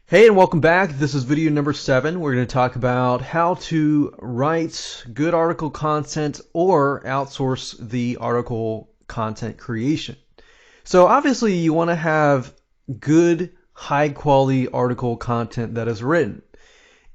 Hey, and welcome back. This is video number 7. We're going to talk about how to write good article content or outsource the article content creation. So obviously you want to have good, high quality article content that is written.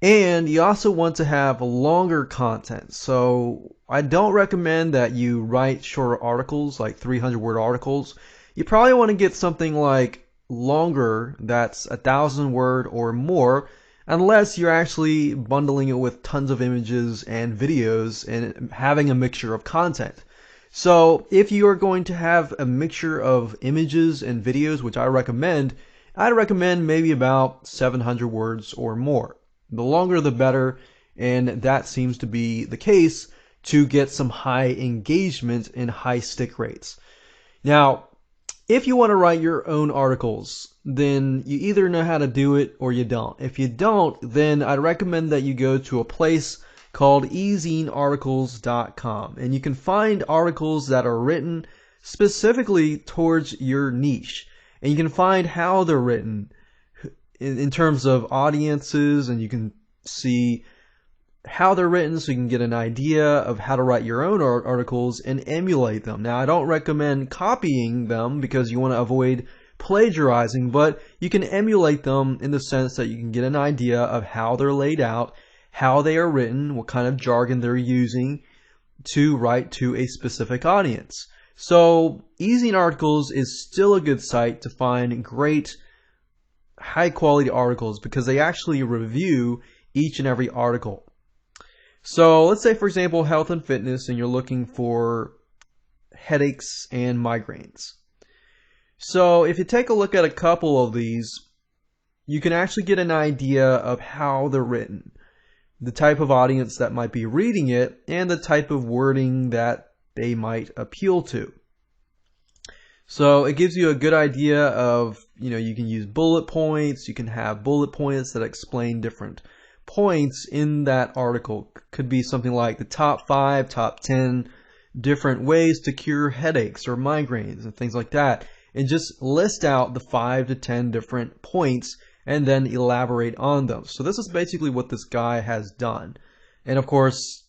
And you also want to have longer content. So I don't recommend that you write shorter articles, like 300-word articles. You probably want to get something like longer, that's 1,000 word or more, unless you're actually bundling it with tons of images and videos and having a mixture of content. So if you are going to have a mixture of images and videos, which I'd recommend maybe about 700 words or more. The longer the better, and that seems to be the case to get some high engagement and high stick rates. Now, if you want to write your own articles, then you either know how to do it or you don't. If you don't, then I'd recommend that you go to a place called ezinearticles.com, and you can find articles that are written specifically towards your niche, and you can find how they're written in terms of audiences, and you can see how they're written so you can get an idea of how to write your own articles and emulate them. Now, I don't recommend copying them because you want to avoid plagiarizing, but you can emulate them in the sense that you can get an idea of how they're laid out, how they are written, what kind of jargon they're using to write to a specific audience. So Ezine Articles is still a good site to find great high quality articles because they actually review each and every article. So let's say, for example, health and fitness, and you're looking for headaches and migraines. So if you take a look at a couple of these, you can actually get an idea of how they're written, the type of audience that might be reading it, and the type of wording that they might appeal to. So it gives you a good idea of, you can use bullet points, you can have bullet points that explain different points in that article. Could be something like the top 5, top 10 different ways to cure headaches or migraines and things like that, and just list out the 5 to 10 different points and then elaborate on them. So this is basically what this guy has done. And of course,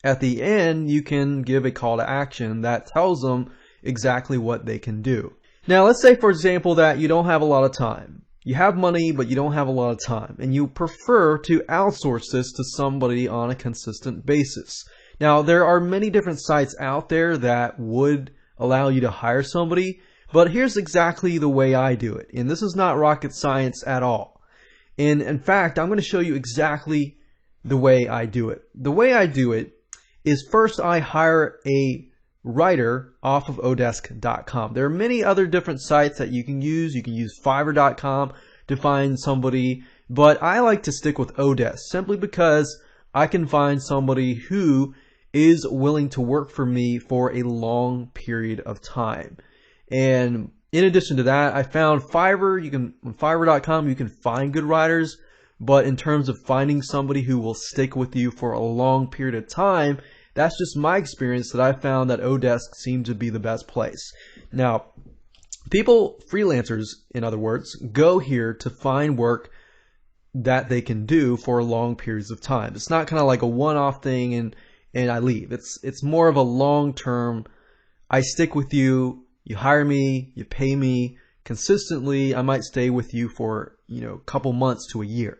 at the end, you can give a call to action that tells them exactly what they can do. Now, let's say, for example, that you don't have a lot of time. You have money, but you don't have a lot of time, and you prefer to outsource this to somebody on a consistent basis. Now, there are many different sites out there that would allow you to hire somebody, but here's exactly the way I do it, and this is not rocket science at all. And in fact, I'm going to show you exactly the way I do it. The way I do it is first I hire a writer off of odesk.com. There are many other different sites that you can use. You can use fiverr.com to find somebody, but I like to stick with Odesk simply because I can find somebody who is willing to work for me for a long period of time. And in addition to that, I found Fiverr. On fiverr.com, you can find good writers, but in terms of finding somebody who will stick with you for a long period of time, that's just my experience, that I found that Odesk seemed to be the best place. Now, freelancers, in other words, go here to find work that they can do for long periods of time. It's not kind of like a one-off thing and I leave. It's more of a long-term, I stick with you, you hire me, you pay me consistently. I might stay with you for, a couple months to a year.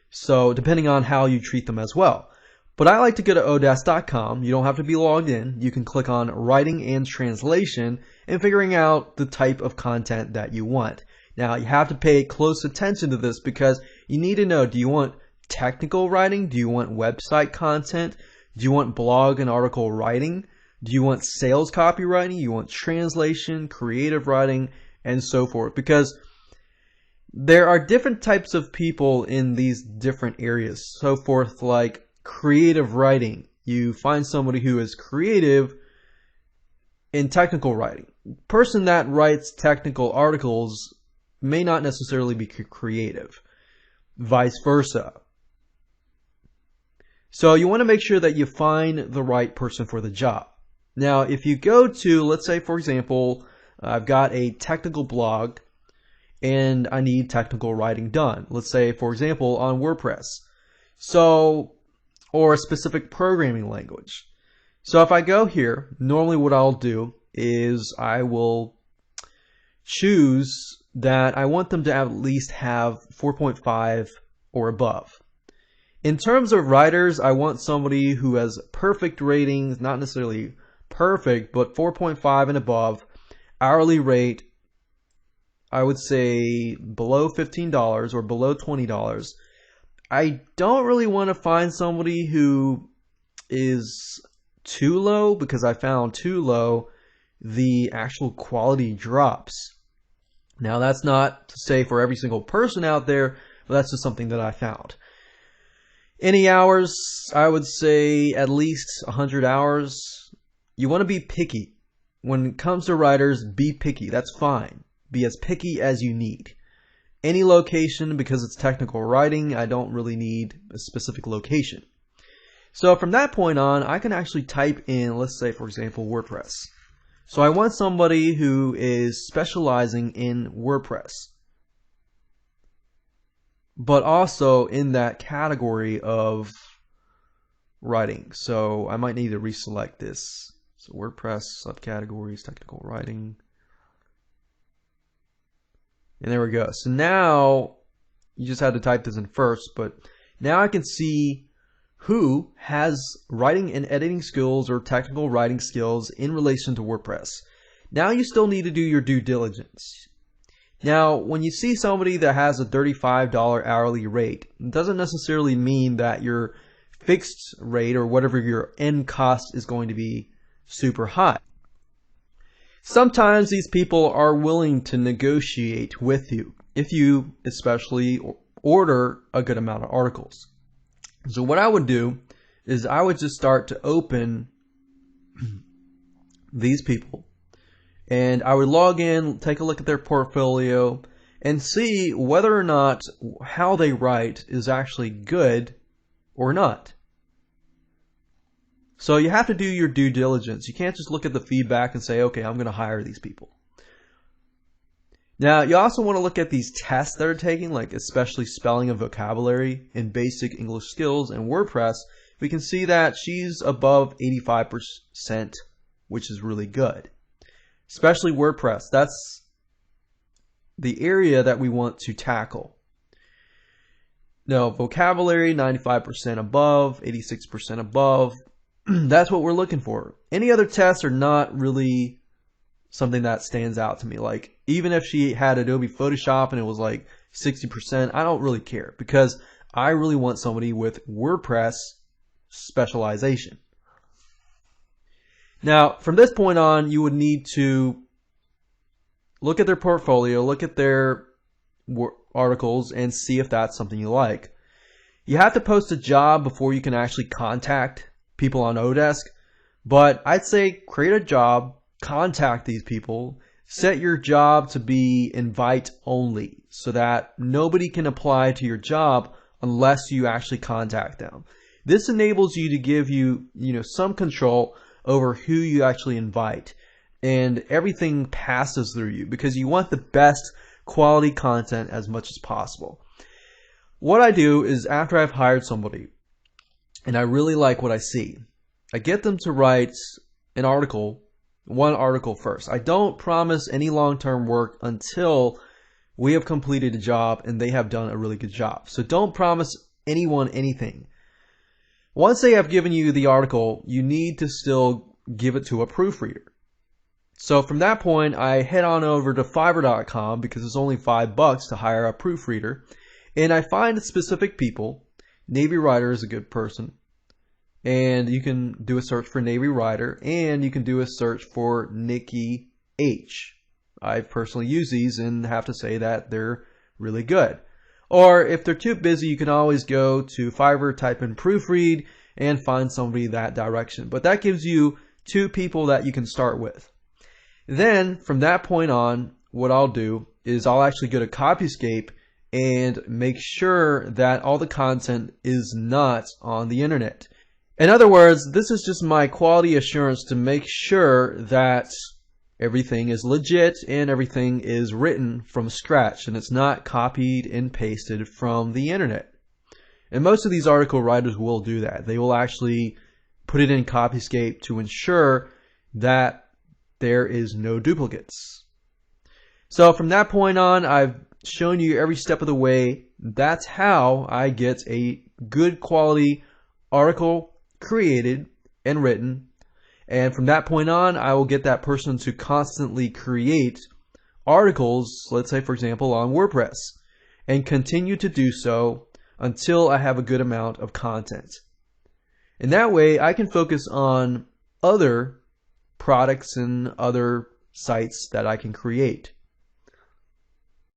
So depending on how you treat them as well. But I like to go to odesk.com. You don't have to be logged in. You can click on writing and translation and figuring out the type of content that you want. Now, you have to pay close attention to this because you need to know, do you want technical writing? Do you want website content? Do you want blog and article writing? Do you want sales copywriting? You want translation, creative writing, and so forth? Because there are different types of people in these different areas. So forth, like creative writing. You find somebody who is creative in technical writing. The person that writes technical articles may not necessarily be creative. Vice versa. So you want to make sure that you find the right person for the job. Now, if you go to, let's say, for example, I've got a technical blog, and I need technical writing done. Let's say, for example, on WordPress. So, or a specific programming language. So if I go here, normally what I'll do is I will choose that I want them to at least have 4.5 or above. In terms of writers, I want somebody who has perfect ratings, not necessarily perfect, but 4.5 and above. Hourly rate, I would say below $15 or below $20. I don't really want to find somebody who is too low, because I found too low, the actual quality drops. Now, that's not to say for every single person out there, but that's just something that I found. Any hours, I would say at least 100 hours. You want to be picky. When it comes to writers, be picky. That's fine. Be as picky as you need. Any location, because it's technical writing, I don't really need a specific location. So from that point on, I can actually type in, let's say, for example, WordPress. So I want somebody who is specializing in WordPress, but also in that category of writing. So I might need to reselect this. So WordPress, subcategories, technical writing. And there we go. So now you just had to type this in first, but now I can see who has writing and editing skills or technical writing skills in relation to WordPress. Now you still need to do your due diligence. Now, when you see somebody that has a $35 hourly rate, it doesn't necessarily mean that your fixed rate or whatever your end cost is going to be super high. Sometimes these people are willing to negotiate with you if you especially order a good amount of articles. So what I would do is I would just start to open these people, and I would log in, take a look at their portfolio, and see whether or not how they write is actually good or not. So you have to do your due diligence. You can't just look at the feedback and say, okay, I'm going to hire these people. Now, you also want to look at these tests that are taking, like especially spelling and vocabulary and basic English skills and WordPress. We can see that she's above 85%, which is really good. Especially WordPress. That's the area that we want to tackle. Now, vocabulary, 95% above, 86% above. That's what we're looking for. Any other tests are not really something that stands out to me. Like, even if she had Adobe Photoshop and it was like 60%, I don't really care, because I really want somebody with WordPress specialization. Now, from this point on, you would need to look at their portfolio, look at their articles, and see if that's something you like. You have to post a job before you can actually contact people on Odesk, but I'd say create a job, contact these people, set your job to be invite only so that nobody can apply to your job unless you actually contact them. This enables you to give you, some control over who you actually invite, and everything passes through you because you want the best quality content as much as possible. What I do is, after I've hired somebody and I really like what I see, I get them to write an article, one article first. I don't promise any long-term work until we have completed a job and they have done a really good job. So don't promise anyone anything. Once they have given you the article, you need to still give it to a proofreader. So from that point, I head on over to Fiverr.com because it's only $5 to hire a proofreader. And I find specific people. Navy Writer is a good person. And you can do a search for Navy Writer, and you can do a search for Nikki H. I've personally used these and have to say that they're really good. Or if they're too busy, you can always go to Fiverr, type in proofread, and find somebody that direction. But that gives you 2 people that you can start with. Then, from that point on, what I'll do is I'll actually go to Copyscape and make sure that all the content is not on the internet. In other words, this is just my quality assurance to make sure that everything is legit and everything is written from scratch and it's not copied and pasted from the internet. And most of these article writers will do that. They will actually put it in Copyscape to ensure that there is no duplicates. So from that point on, I've shown you every step of the way. That's how I get a good quality article created and written. And from that point on, I will get that person to constantly create articles, let's say for example on WordPress, and continue to do so until I have a good amount of content. And that way I can focus on other products and other sites that I can create.